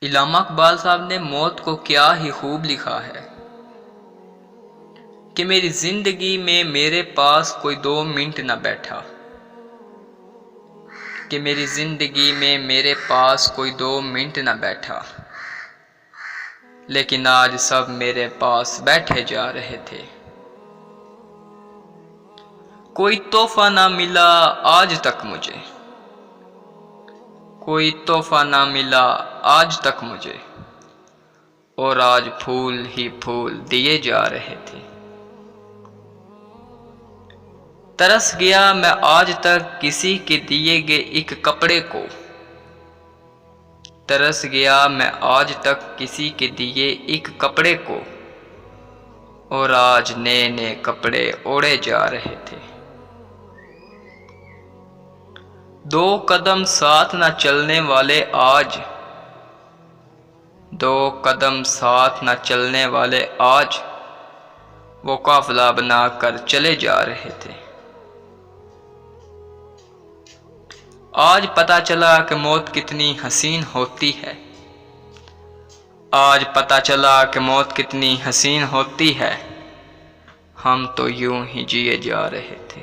इल्लामा इकबाल साहब ने मौत को क्या ही खूब लिखा है कि मेरी जिंदगी में मेरे पास कोई 2 मिनट न बैठा, कि मेरी जिंदगी में मेरे पास कोई 2 मिनट न बैठा, लेकिन आज सब मेरे पास बैठे जा रहे थे। कोई तोहफा ना मिला आज तक मुझे, कोई तोहफा ना मिला आज तक मुझे, और आज फूल ही फूल दिए जा रहे थे। तरस गया मैं आज तक किसी के दिए गए एक कपड़े को, तरस गया मैं आज तक किसी के दिए एक कपड़े को, और आज नए नए कपड़े ओढ़े जा रहे थे। 2 कदम साथ न चलने वाले आज, 2 कदम साथ न चलने वाले आज, वो काफिला बनाकर चले जा रहे थे। आज पता चला कि मौत कितनी हसीन होती है, आज पता चला कि मौत कितनी हसीन होती है। हम तो यूं ही जिए जा रहे थे।